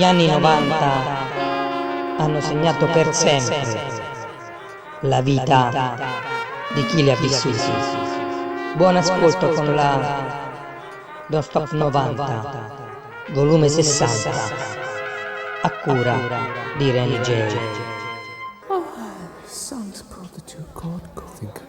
Gli anni 90 hanno segnato per sempre la vita di chi li ha vissuti. Buon ascolto con la Don't Stop 90, volume 60, a cura di Randy J. Sounds called the two-chord think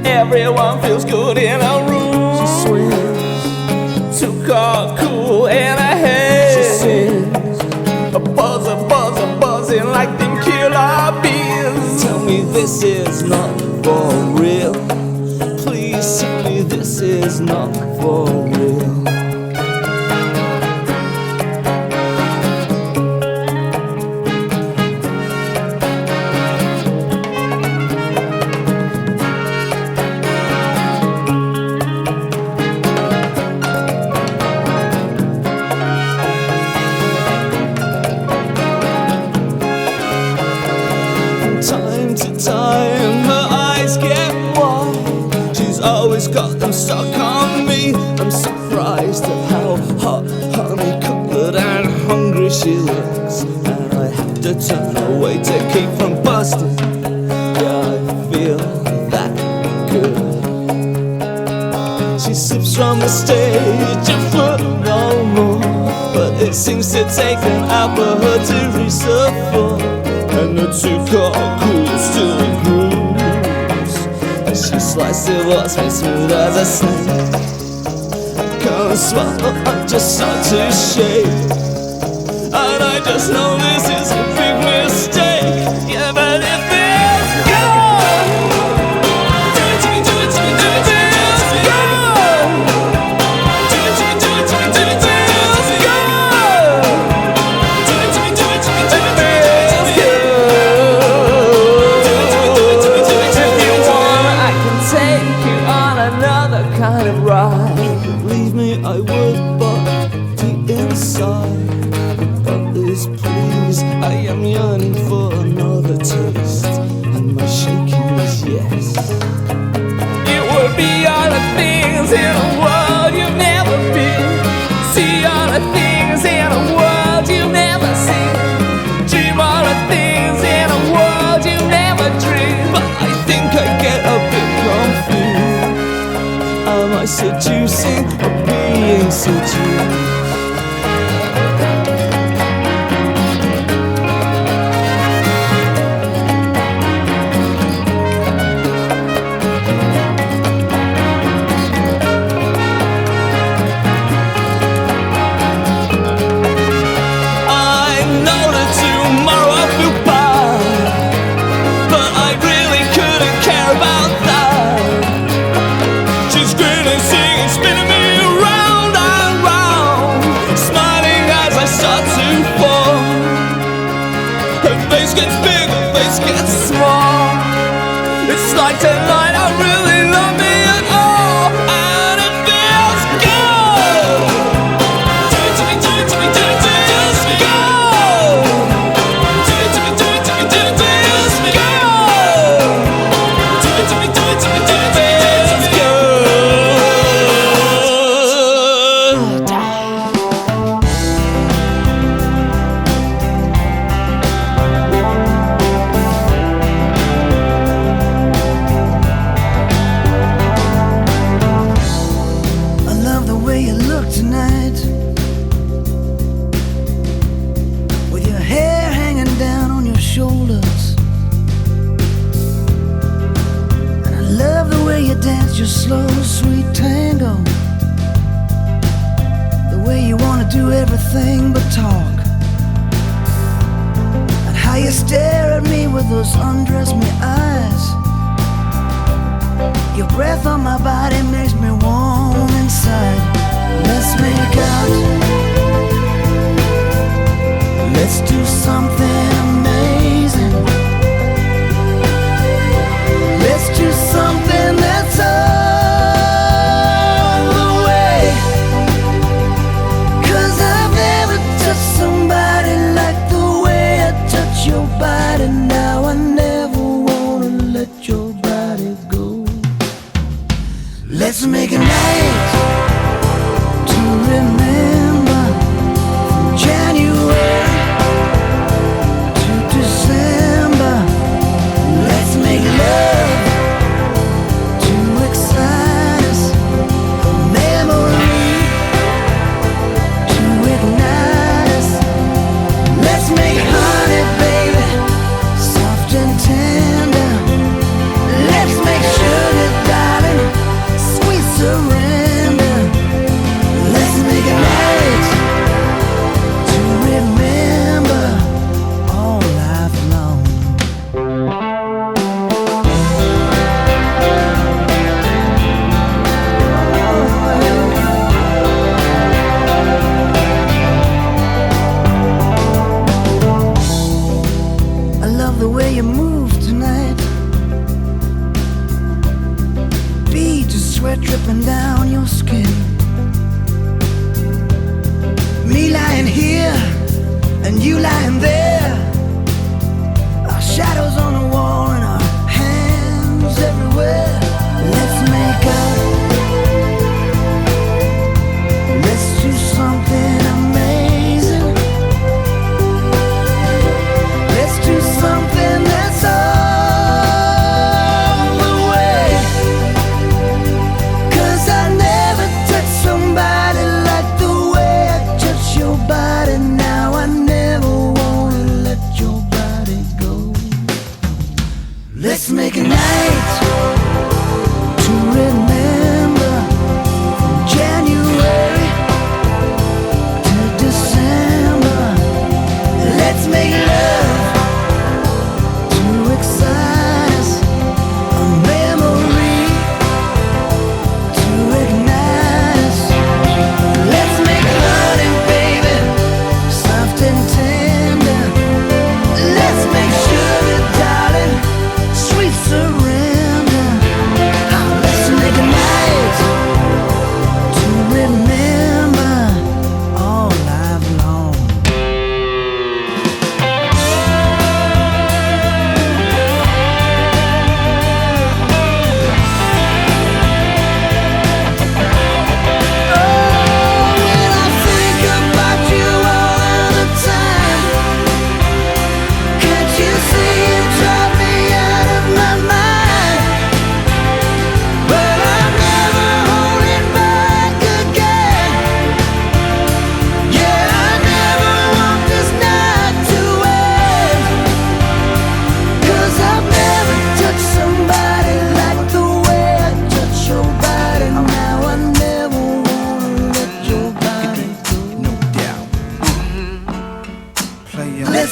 Everyone feels good in a room. She swims, Too cool in a head. she sings. A buzzing like them killer bees. Tell me this is not for real. Please tell me this is not for real. Time to time, her eyes get wide. She's always got them stuck on me. I'm surprised at how hot, honey-colored and hungry she looks. And I have to turn away to keep from busting. Yeah, I feel that good. She sips from the stage a foot no more, but it seems to take an hour for her to reach the floor. And the two-chord cool still grooves. And she slices what's me smooth as a snake. I can't swallow, I just start to shake. And I just know this is a big mistake. Yeah, but it feels good. Do it to me, do it to me, do it to me, feels good. Do it to me, do it to me, do it to me, feels good. Do it to me, do it to me, do it to me. Kind of ride. Believe me, I would, but deep inside, but this please, I am yearning for another taste, and my shaking is yes. It would be all the things in a world you've never been. See all the things in a world you've never seen. Dream all the things in a world you never dreamed. But I think I get a bit confused. Am I seducing or being seduced? Gets big, her face gets small. It's like tonight I really love me at all, and it feels good. Do it to me, do it to me, do it to me, feels good. Do it to me, do it to me, do it to me, feels good. Do it to me, do it to me, do it to me, feels good. Tonight, with your hair hanging down on your shoulders, and I love the way you dance your slow, sweet tango, the way you wanna do everything but talk, and how you stare at me with those undress me eyes. Your breath on my body makes me warm inside. Let's make out. Let's do something amazing. Let's do something that's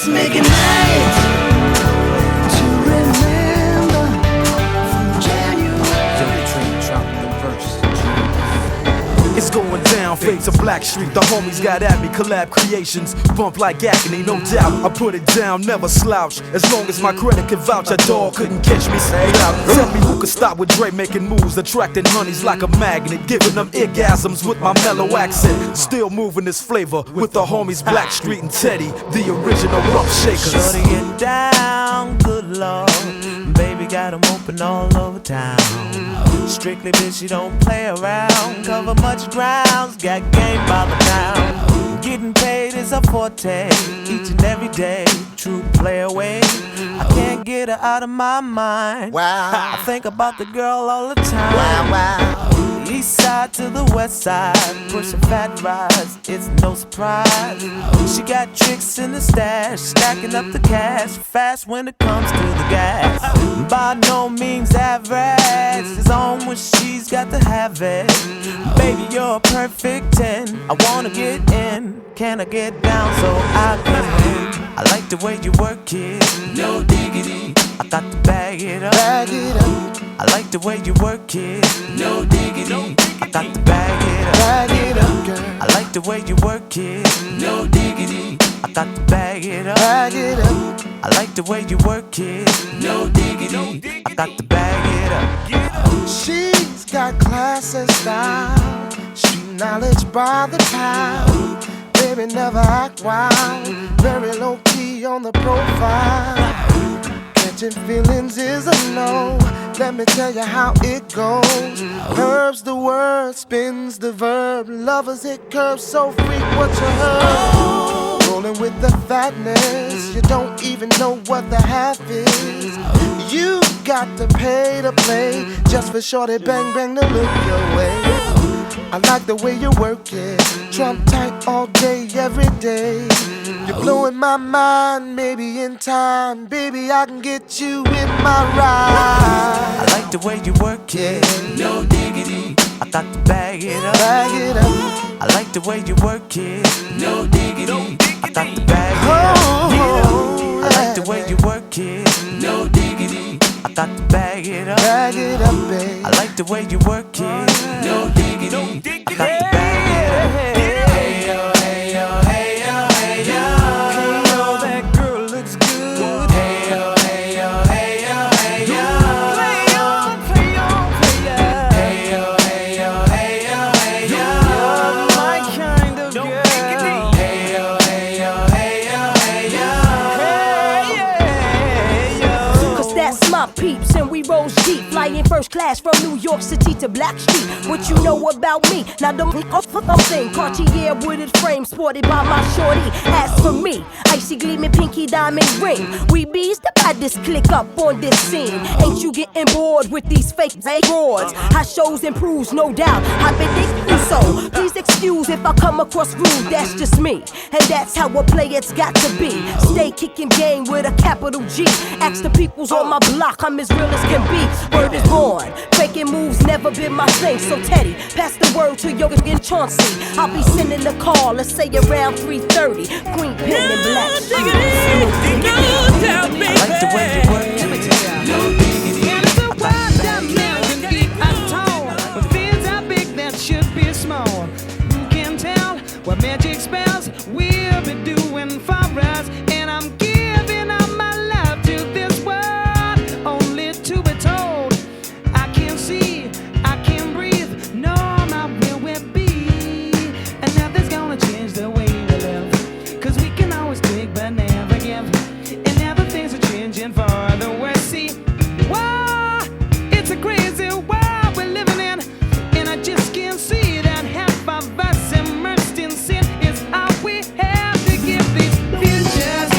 Let's make a night to remember from January. Dirty Train dropped the verse. It's going down, fades of Black Street. The homies got at me, collab creations. Bump like agony, no doubt. I put it down, never slouch. As long as my credit can vouch, a dog couldn't catch me. Say out. Tell me who could stop with Dre making moves, attracting honeys like a magnet, giving them orgasms with my mellow accent. Still moving this flavor with the homies Black Street and Teddy, the original rough shakers. Shorty get down, good lord. Baby got 'em open all over town. Strictly bitch, you don't play around. Cover much grounds, got game by the pound. Getting paid is a forte, each and every day. True play away. I can't get her out of my mind. Wow. I think about the girl all the time. Wow, wow. East side to the west side, pushing fat rides, it's no surprise. She got tricks in the stash, stacking up the cash, fast when it comes to the gas. By no means average, it's on when she's got to have it. Baby, you're a perfect 10, I wanna get in. Can I get down so I can win? I like the way you work it, no diggity. I got to bag it up. Bag it up. I like the way you work it, no diggity. I got to bag it up. Bag it up, girl. I like the way you work it, no diggity. I got to bag it up. Bag it up. I like the way you work it, no diggity. I got to bag it up. She's got class and style, street knowledge by the pound. Baby never act wild, very low key on the profile. Catching feelings is a no. Let me tell you how it goes. Herbs the word, spins the verb. Lovers it curves so freak what you heard. Rolling with the fatness, you don't even know what the half is. You got to pay to play just for shorty bang bang to look your way. I like the way you work it, Trump tight all day, every day. You're blowing my mind, maybe in time, baby I can get you in my ride. I like the way you work it, no diggity. I got to bag it up. Bag it up. I like the way you work it, no diggity. I got to bag it up. Oh, I like the way you work it, no diggity. I got to bag it up. bag it up, babe. I like the way you work it, no diggity. I got to bag it up. Hey yo, hey yo, hey yo, hey yo. Hey yo, that girl looks good. Hey yo, hey yo, hey yo, hey yo. Play on, play on, play on. Hey yo, hey yo, hey yo, hey yo. You're my kind of girl. Hey yo, hey yo, hey yo, hey yo. Hey yo. Cause that's my peeps and we rose deep, flying first class from New York City to Black Street. What you know about me? Now don't thing. Cartier wooded frame sported by my shorty. As for me, icy gleaming pinky diamond ring. We bees the baddest click up on this scene. Ain't you getting bored with these fake broads? How shows improves, no doubt. I've been thinking so. Please excuse if I come across rude. That's just me, and that's how a player's got to be. Stay kicking game with a capital G. Ask the peoples on my block, I'm as real as can be. Word is born, faking moves never been my thing. So Teddy, pass the word to Yoga and Chauncey. I'll be sending a call, let's say around 3:30. Queen Pen and Black Street. I like the way you work it, no diggity. And it's a wild dimension deep and tall. With fears how big that should be small. Who can tell what magic spells we'll be doing for us? And I'm giving all my love to this world, only to be told I can't see, I can't breathe, no, my will will be. And nothing's gonna change the way we live. Cause we can always take but never give. And now the things are changing for the worse. See, wow, it's a crazy world we're living in. And I just can't see that half of us immersed in sin is all we have to give these futures.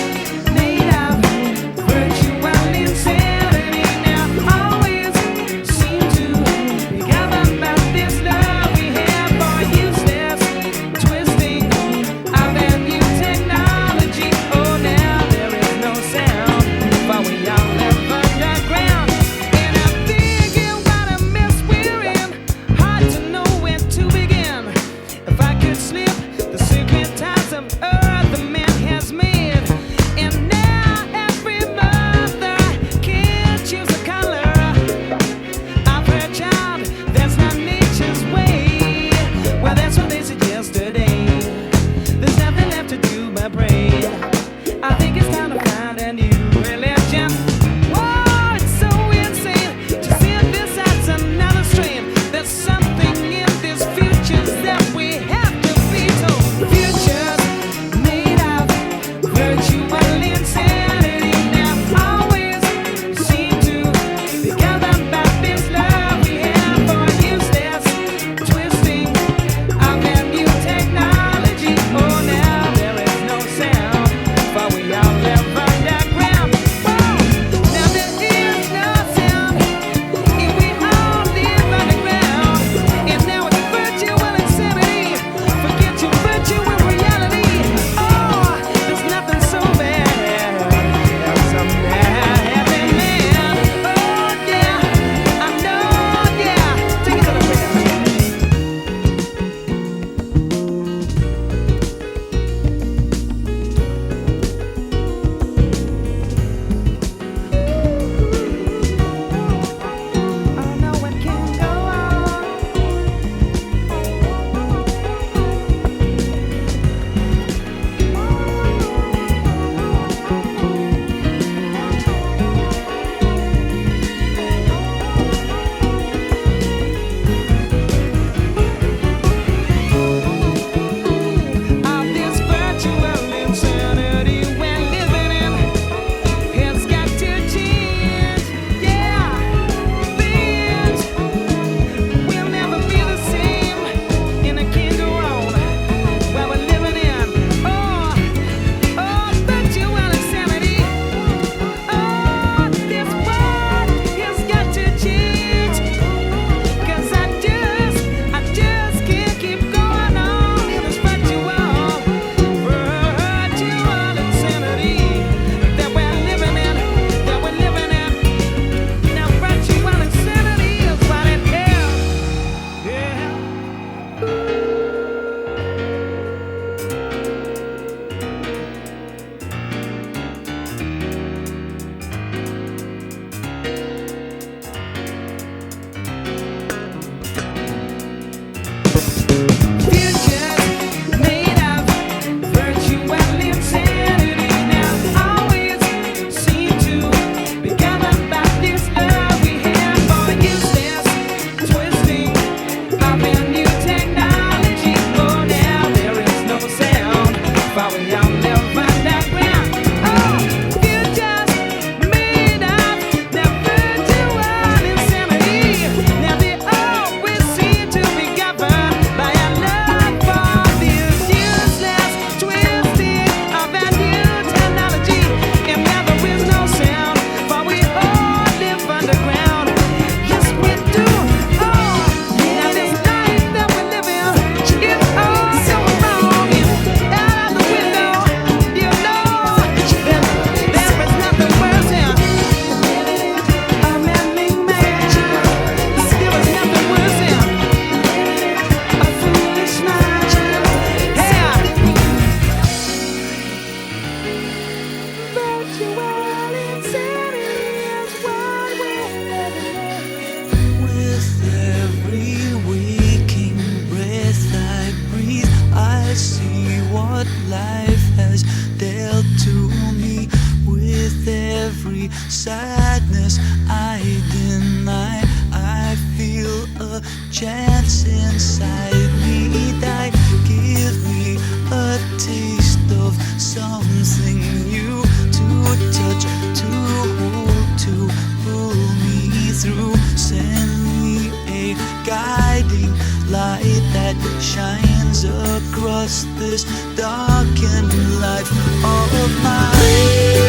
what life has dealt to me. With every sadness I deny, I feel a chance inside me die. Give me a taste of something new to touch, to hold, to pull me through. Send me a guiding light that shines across this darkened life of mine.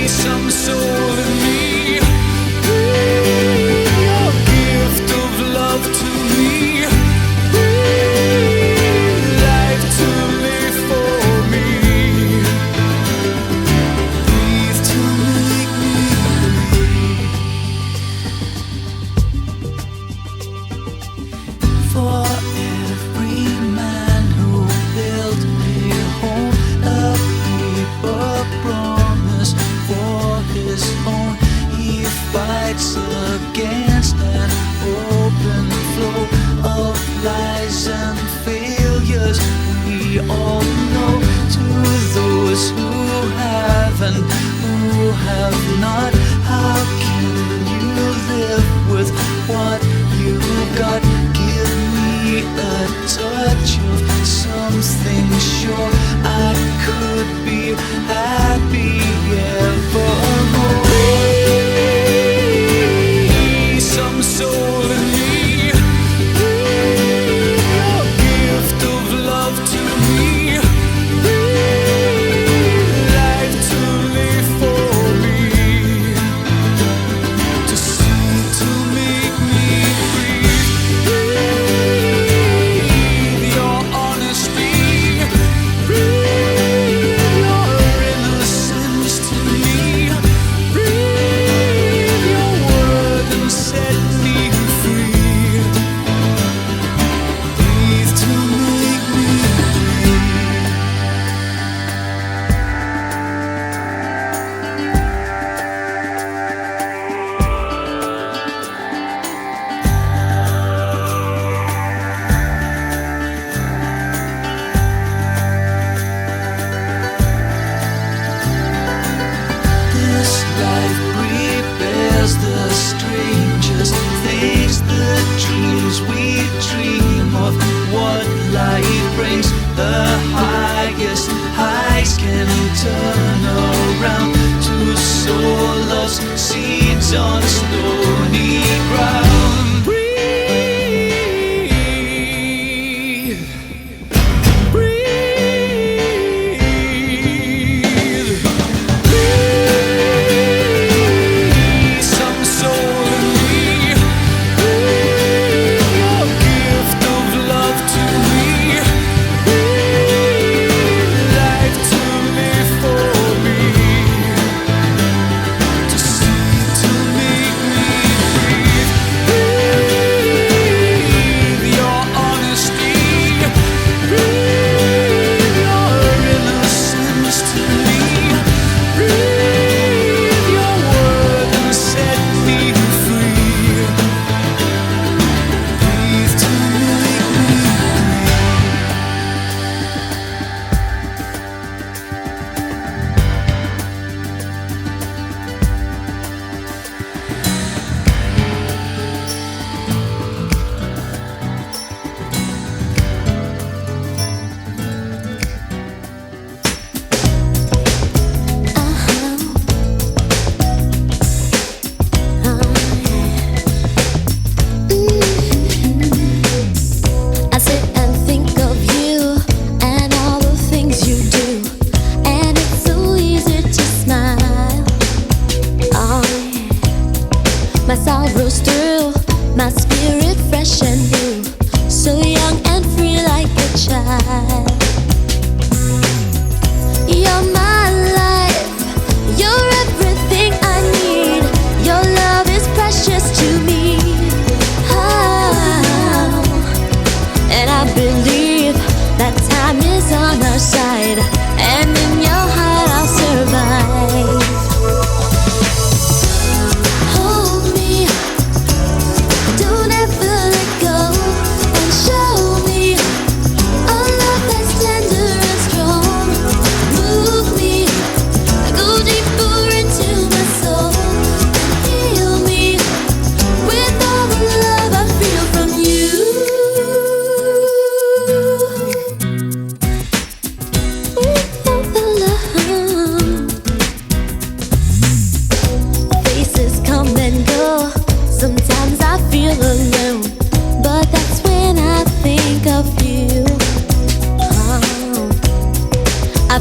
Some soul in me, a gift of love to me, life to live for me, Breathe to make me breathe. For every man who built a home, a paper promise for his own, he fights against an open flow of lies and failures. We all know, to those who have and who have not, how can you live with what you got? Give me a touch of something sure I could be happy evermore. some soul in me, a gift of love to me, life to live for me, to see, to make me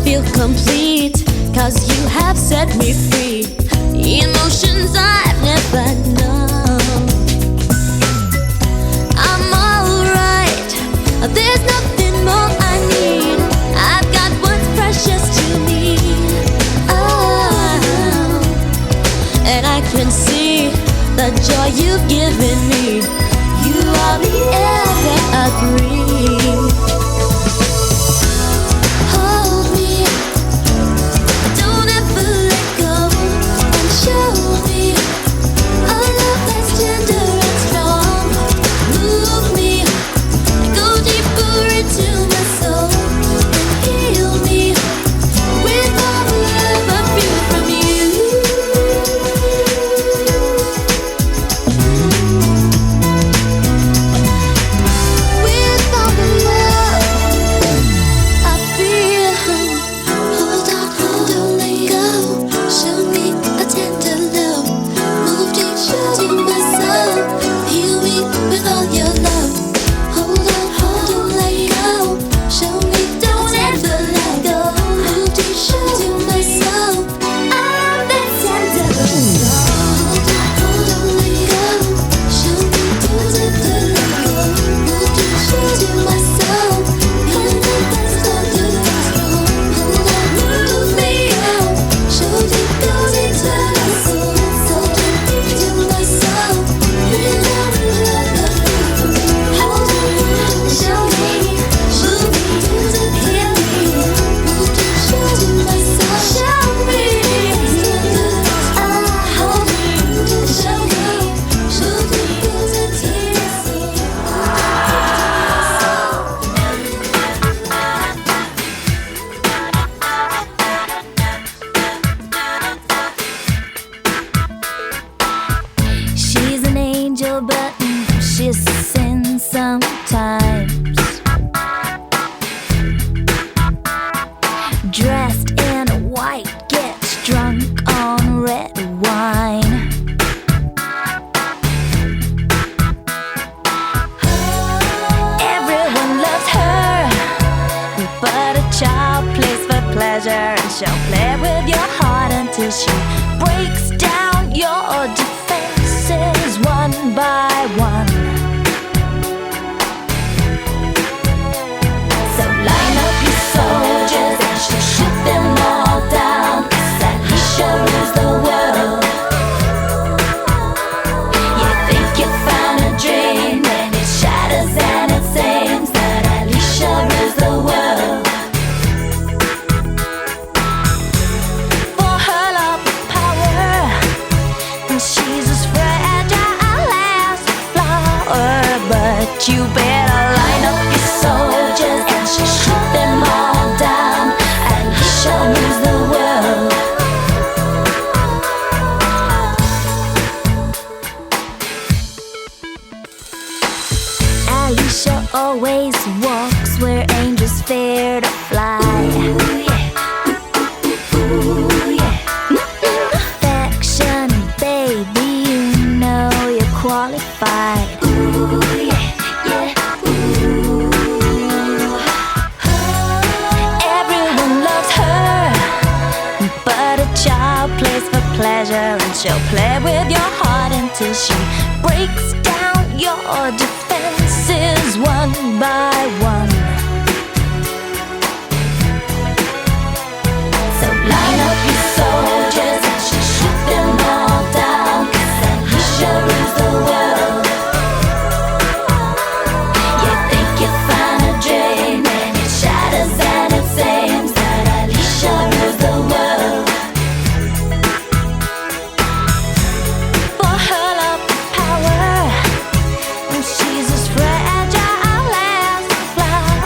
feel complete, 'cause you have set me free. Emotions I've never known. I'm alright, there's nothing more I need. I've got what's precious to me. Oh, and I can see the joy you've given me. You are the air that I breathe. Hold me, don't ever let go, and show me a love that's tender and strong. Move me, go deeper into my soul, and heal me with all the love I feel from you. With all the love I feel. Hold on, don't let go. Show me a tender love. Move deep into my soul. Heal me with all your love. Hold on, don't let go. Show me, don't ever let go. Move deep into my soul. I love that tender love. Hold on, don't let go. Show me, don't ever let go. Move deep into my soul. Heal me that's tender and strong. Hold on, move me out. Show me, don't into my soul. So deep into my soul. With all the love I feel from you. Hold on, show me, move me, heal me. Move deep into my soul. Show me, hold me, show me, move me, into my soul. She's an angel, but she's sin sometimes. Dressed in white, gets drunk on red wine. Everyone loves her, but a child plays for pleasure, and she'll play with your heart until she breaks down your defenses one by one. So line up your soldiers and she'll shoot them all down, 'cause Alicia rules the world. You think you found a dream, when it shatters and it seems that Alicia rules the world. For her love of power, and she's as fragile as a flower. But you better line up your soldiers and she'll shoot them all down. Alicia rules the world. Alicia always walks where angels fear to fly. Perfection, baby, you know you're qualified. Everyone loves her, but a child plays for pleasure, and she'll play with your heart until she breaks down your defenses one by one. So line up your soldiers and she'll shoot them all down, 'cause Alicia rules the world. You think you found a dream, and it shatters and it seems that Alicia rules the world. For her love of power, and she's as fragile as a flower.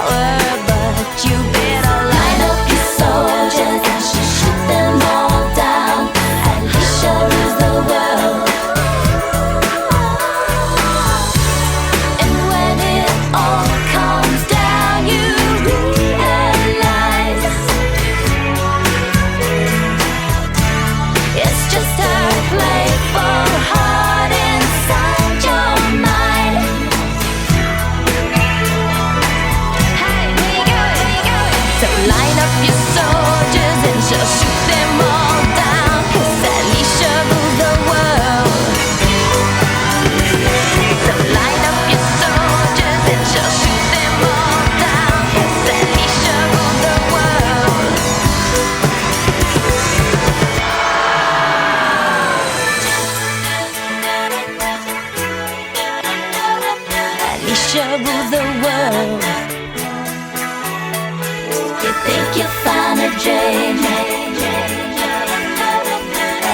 a dream.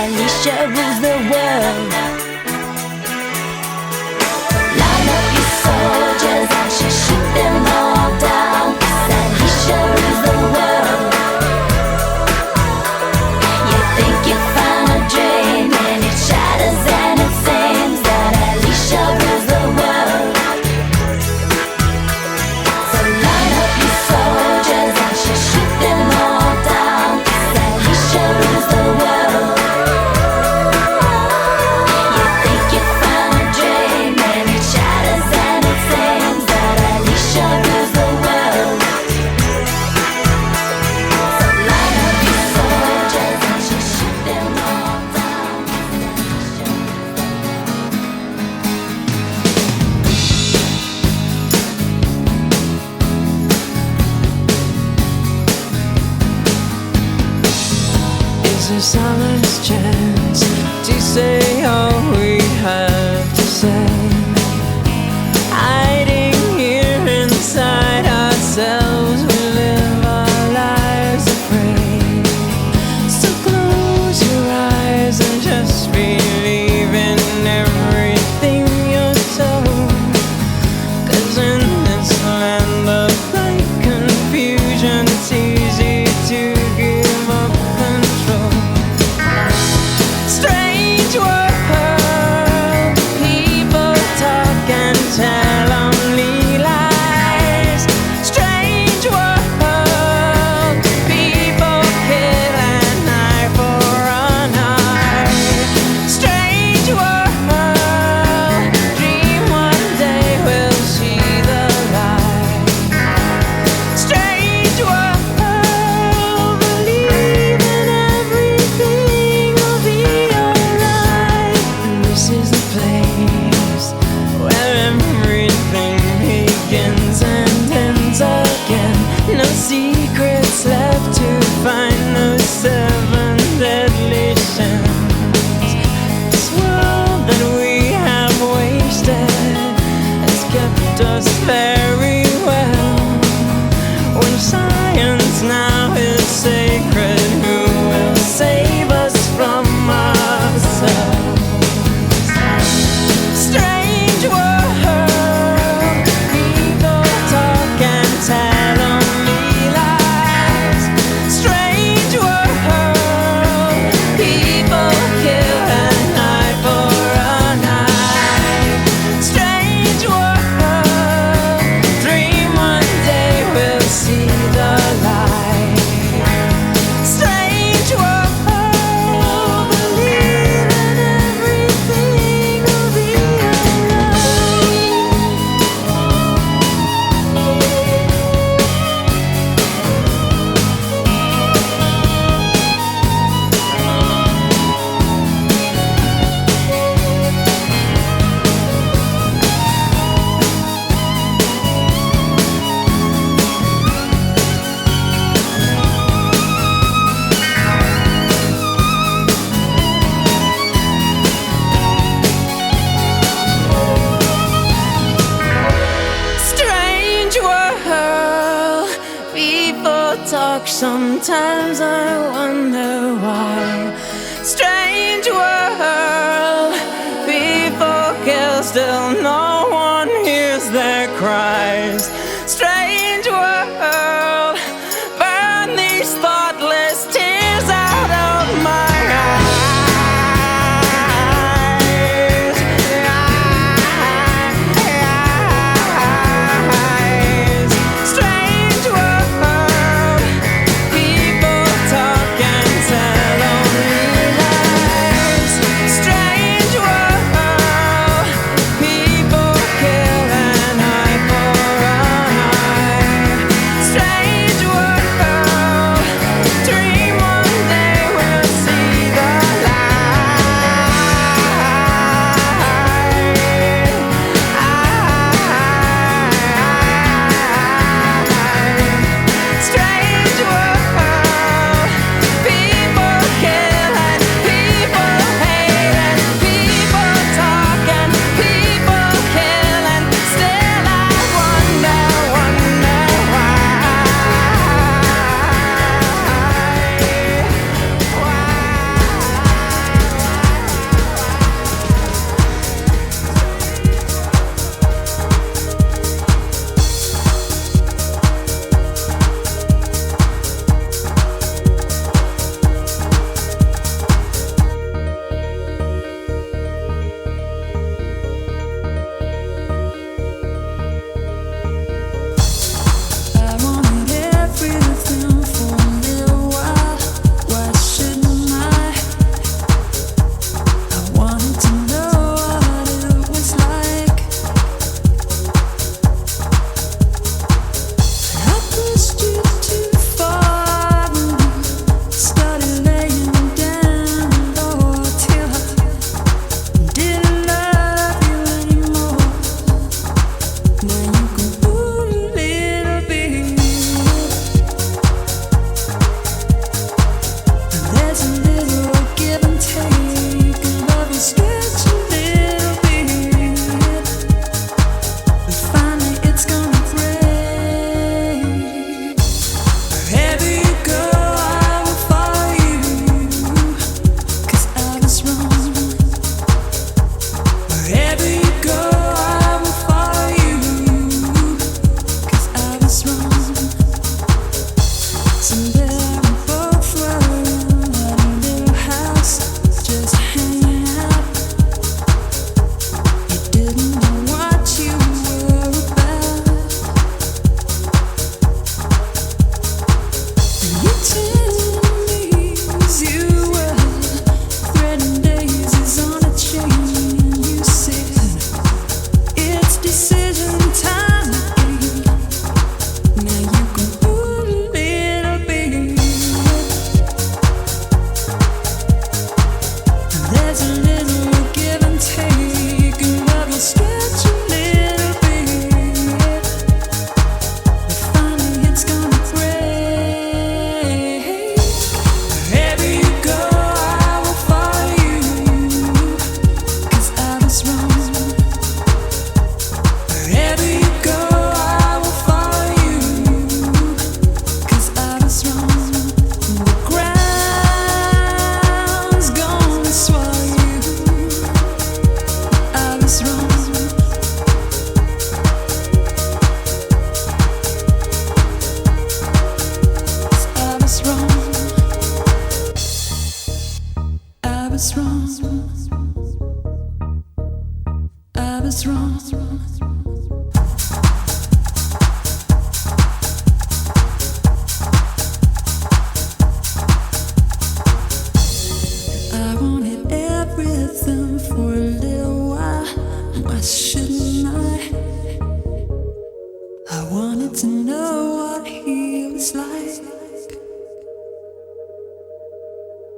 Alicia rules the world. Line up your soldiers and she shoot them all down. 'Cause Alicia rules the world. You think you found a dream and it shatters and it seems that Alicia rules the world. So line up your soldiers and she shoot them all down. 'Cause Alicia rules the world. You think you found a dream and it shatters and it seems that Alicia rules the world. So line up your soldiers and she shoot them all down. 'Cause Alicia Is there silence chance to say all we have to say? Hiding here inside ourselves, we live our lives afraid. So close your eyes and just believe in everything you're told. 'Cause in this land of light confusion, it's easy to give up control. Strange world, people talk and tell only lies. Strange world, people kill an eye for an eye. Strange world, dream one day we'll see the light. Strange world, believe in everything will be alright. And this is the place where everything begins and ends again. No secrets left to find, no seven deadly sins. This world that we have wasted has kept us very well. When science now is sacred, who will save us from ourselves? Strange world, people talk and tell only lies. Strange world, people kill an eye for an eye. Strange world, dream one day we'll see the light. Strange world, believe in everything will be Strange world, people talk, sometimes I wonder why. Strange world, people kill, still no one hears their cries. Strange world, burn these thoughtless tears out of my eyes. Strange world, people talk and tell only lies.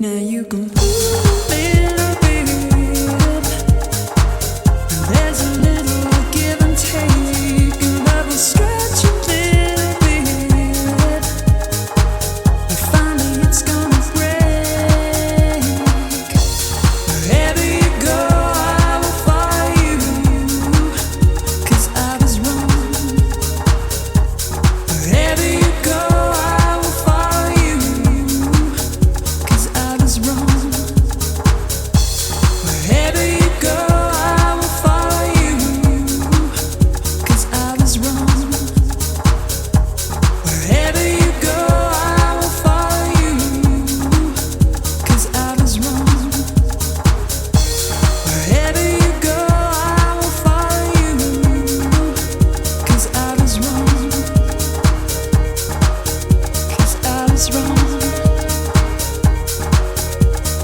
Now you can pull a little bit. There's a little give and take, and love will stretch a little bit. But finally it's gonna break. Wherever you go, I will follow you, 'cause I was wrong. Wherever you go, I will follow you, 'cause I was wrong. Wherever you go, I will follow you, 'cause I was wrong. Wherever you go, I will follow you, 'cause I was wrong. Wherever you go, I will follow you, 'cause I was wrong. 'Cause I was wrong.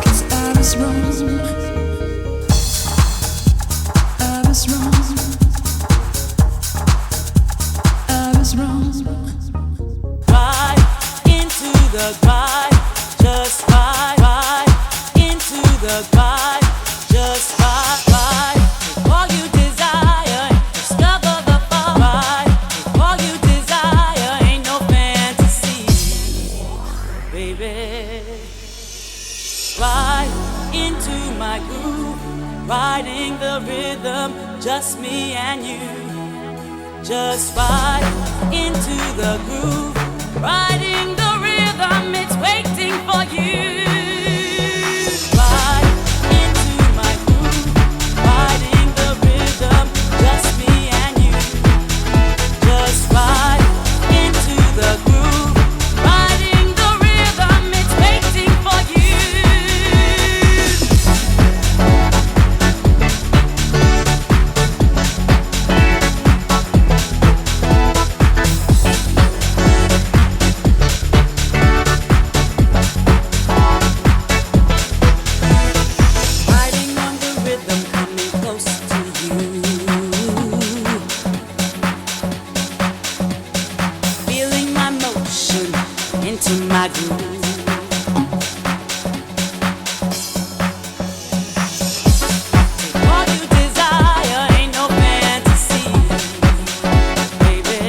'Cause I was wrong. I was wrong. I was wrong. Right into the grind, just right into the grind, just right. All you desire, discover the fun. Right, all you desire ain't no fantasy, baby. Right into my groove, riding the rhythm, just me and you. Just right into the groove, riding the rhythm, it's waiting for you. Right into my groove, riding the rhythm, just me and you. Just right into the groove, riding the rhythm, it's waiting for you. Riding on the rhythm, coming close to you. Feeling my motion into my groove. All you desire ain't no fantasy, baby.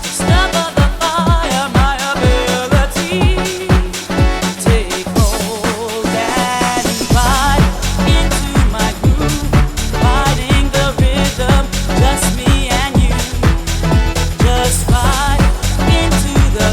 Discover the fire, my ability. Take hold and ride into my groove, riding the rhythm, just me and you. Just ride into the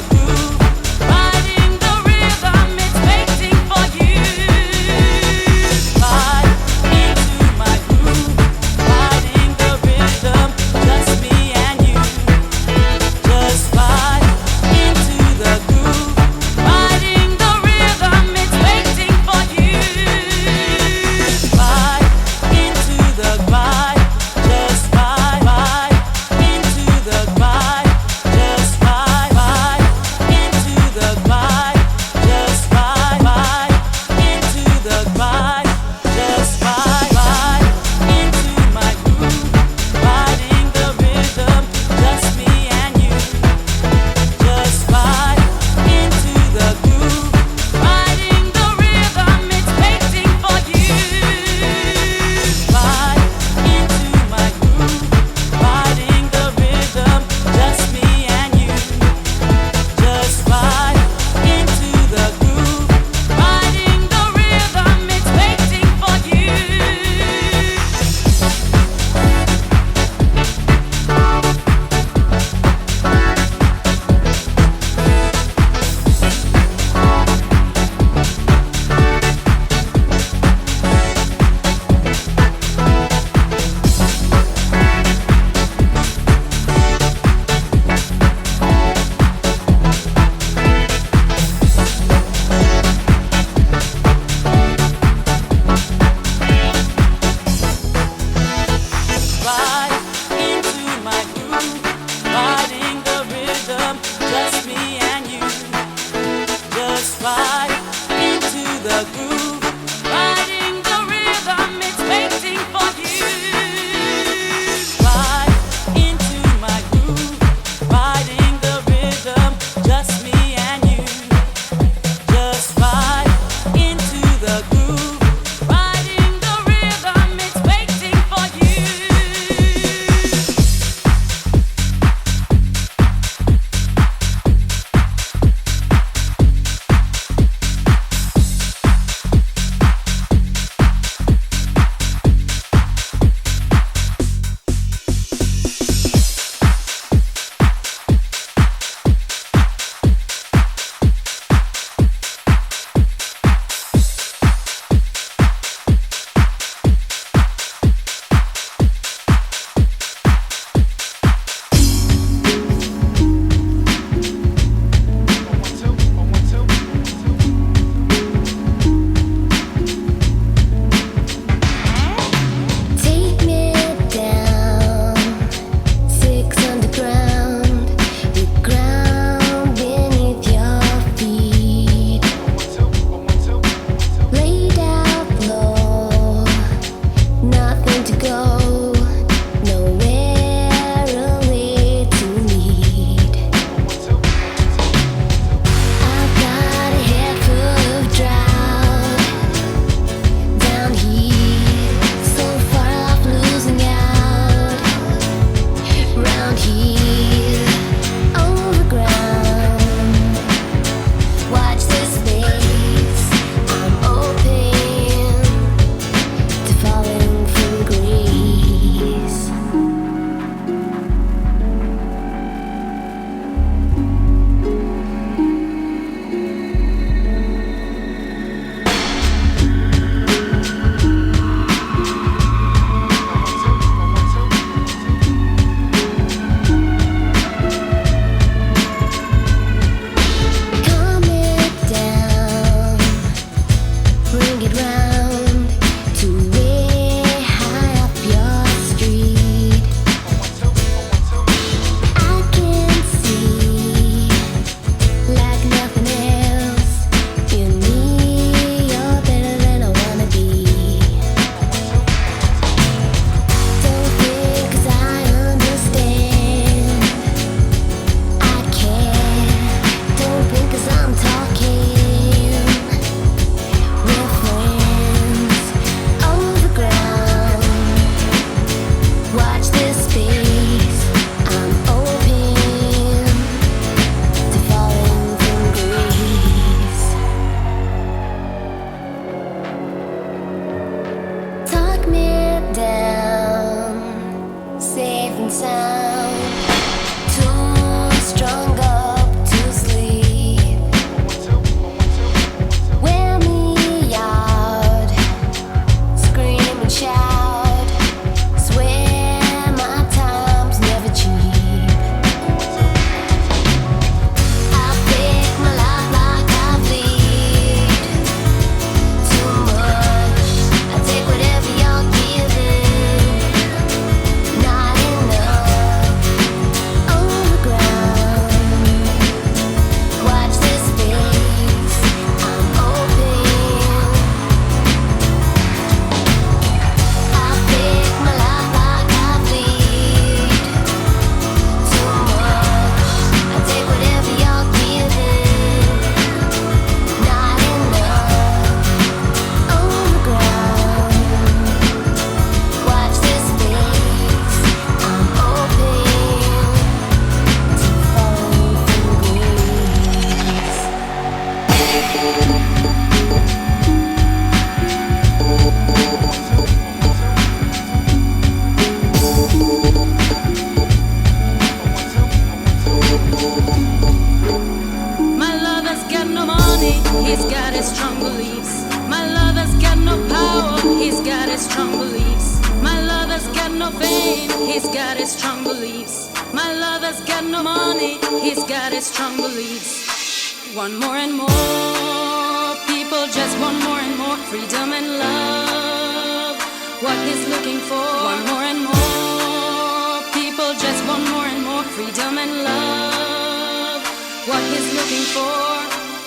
he's got his strong beliefs. My lover's got no power, he's got his strong beliefs. My lover's got no fame, he's got his strong beliefs. My lover's got no money, he's got his strong beliefs. Want more and more, people just want more and more freedom and love. What he's looking for, want more and more, people just want more and more freedom and love. What he's looking for,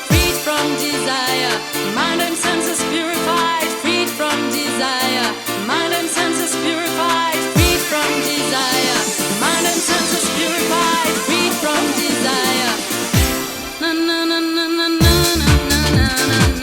freed from desire, mind and senses purified, freed from desire, mind and senses purified, freed from desire, mind and senses purified, freed from desire. Na na na na na na na na na na.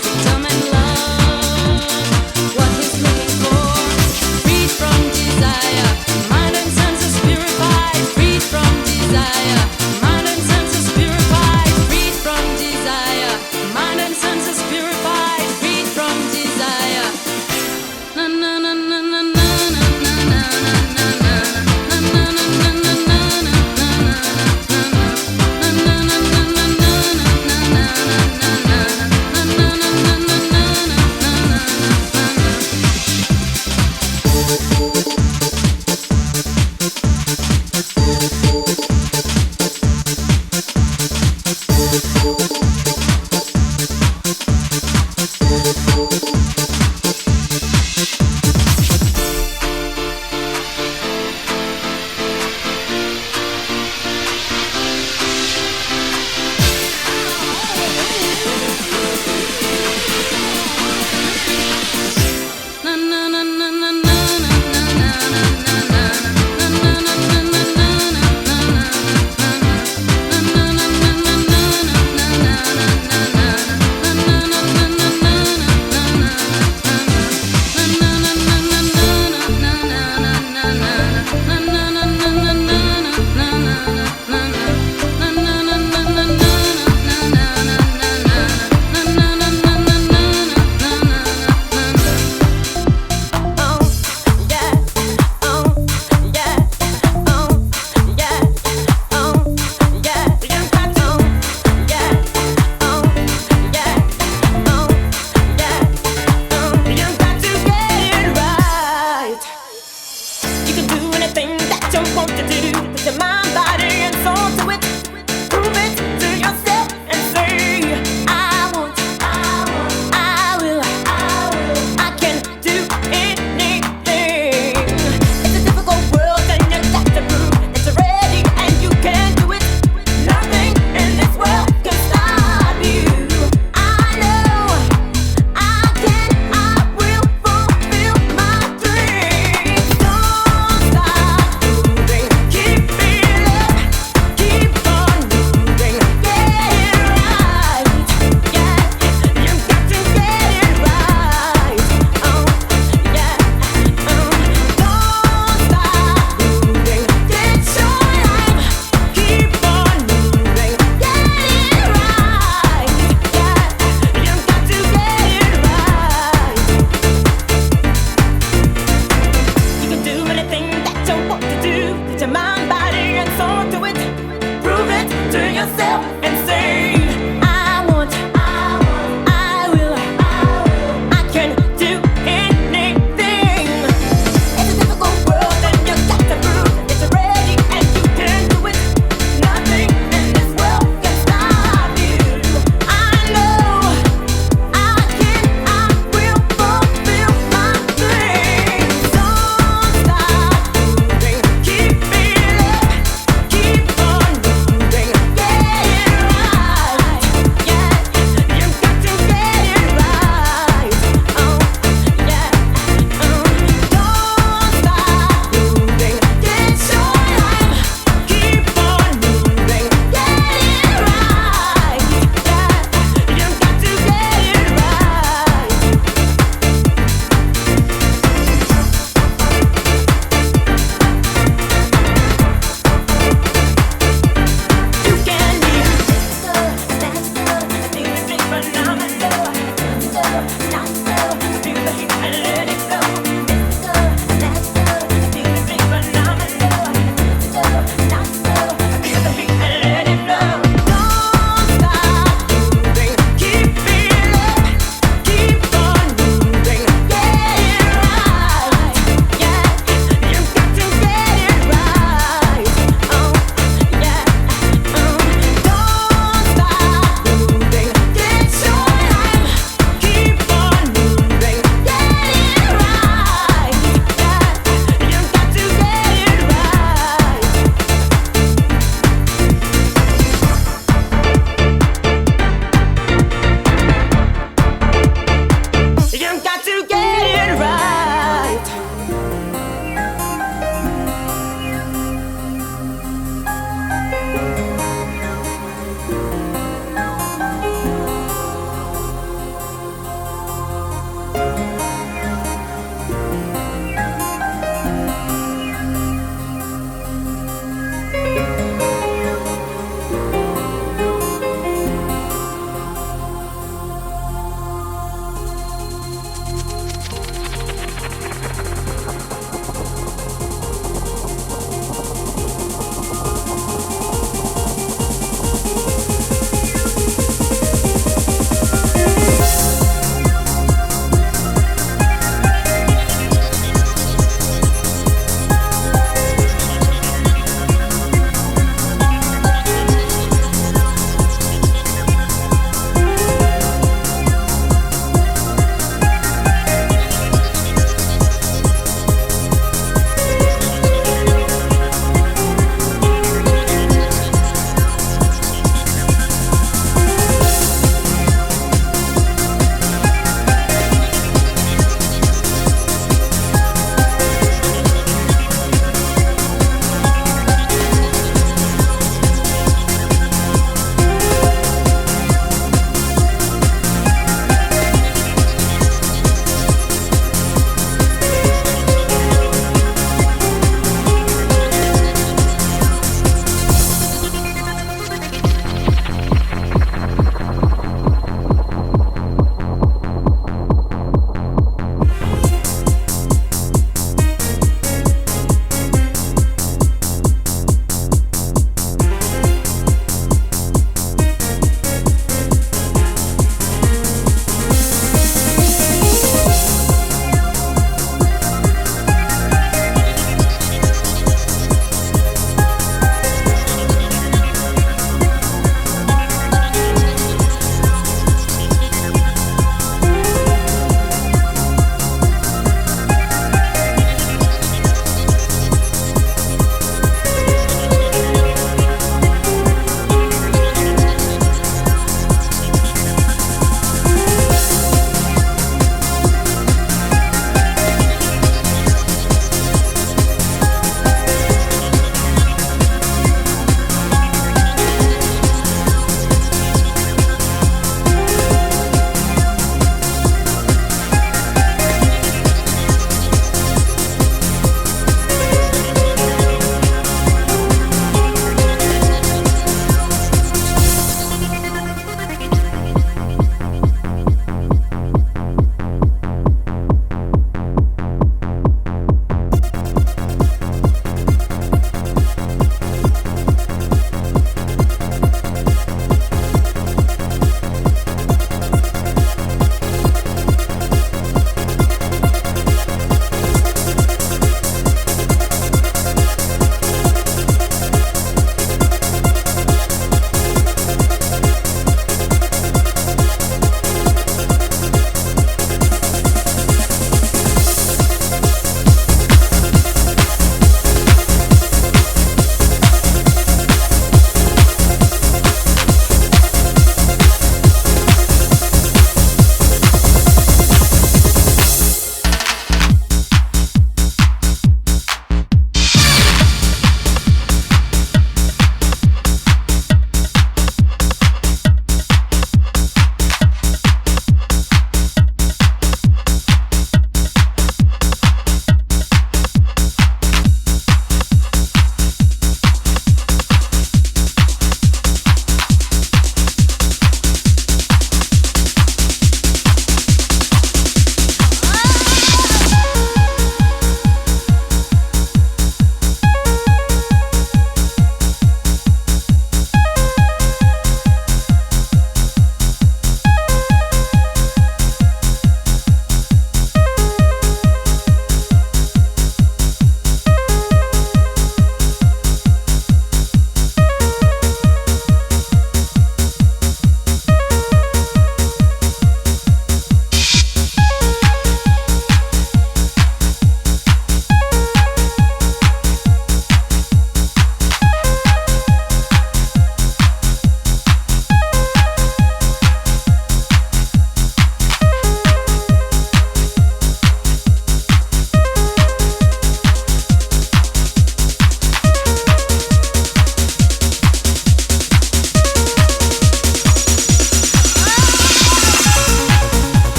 Freedom and love.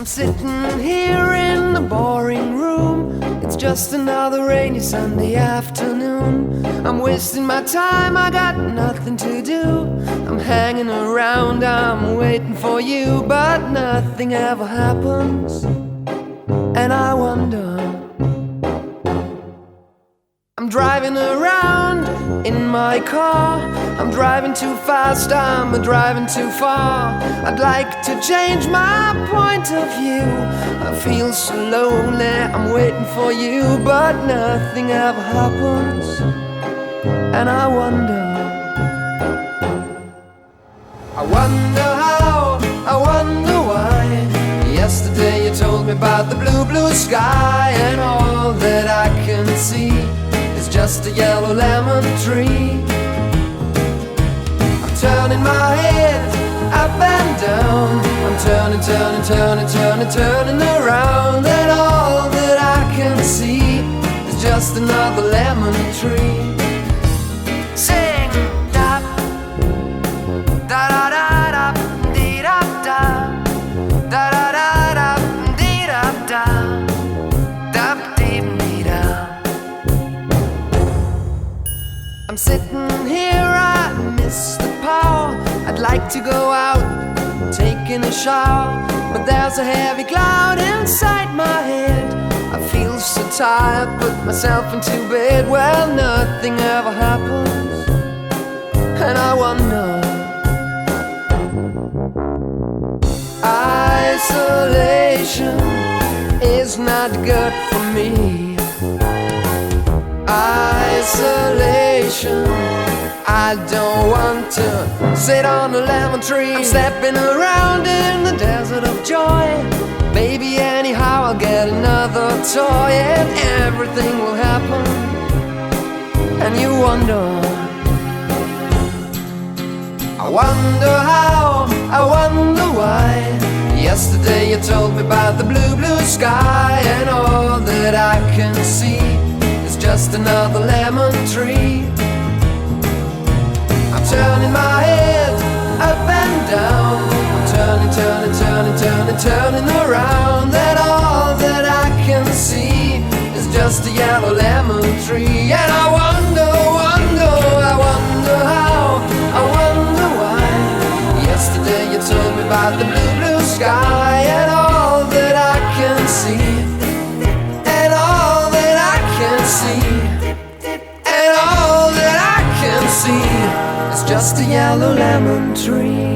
I'm sitting here in the boring room. It's just another rainy Sunday afternoon. I'm wasting my time, I got nothing to do. I'm hanging around, I'm waiting for you, but nothing ever happens. And I wonder, I'm driving around in my car. I'm driving too fast, I'm driving too far. I'd like to change my point of view. I feel so lonely, I'm waiting for you, but nothing ever happens. And I wonder how, I wonder why. Yesterday you told me about the blue, blue sky, and all that I can see is just a yellow lemon tree. I'm turning my head up and down. I'm turning, turning, turning, turning, turning around, and all that I can see is just another lemon tree. Sing da da da da da dee da da da da da da dee da da da dee dee da. I'm sitting here, I miss the power. I'd like to go out, taking a shower, but there's a heavy cloud inside my head. I feel so tired, put myself into bed. Well, nothing ever happens, and I wonder. Isolation is not good for me. Isolation, I don't want to sit on a lemon tree. I'm stepping around in the desert of joy. Baby, anyhow I'll get another toy, and everything will happen. And you wonder, I wonder how, I wonder why. Yesterday you told me about the blue, blue sky, and all that I can see is just another lemon tree. I'm turning my head up and down. I'm turning, turning, turning, turning, turning around, and all that I can see is just a yellow lemon tree. And I wonder, wonder, I wonder how, I wonder why. Yesterday you told me about the blue, blue sky, and all that I can see, and all that I can see, and all that I can see is just a yellow lemon tree.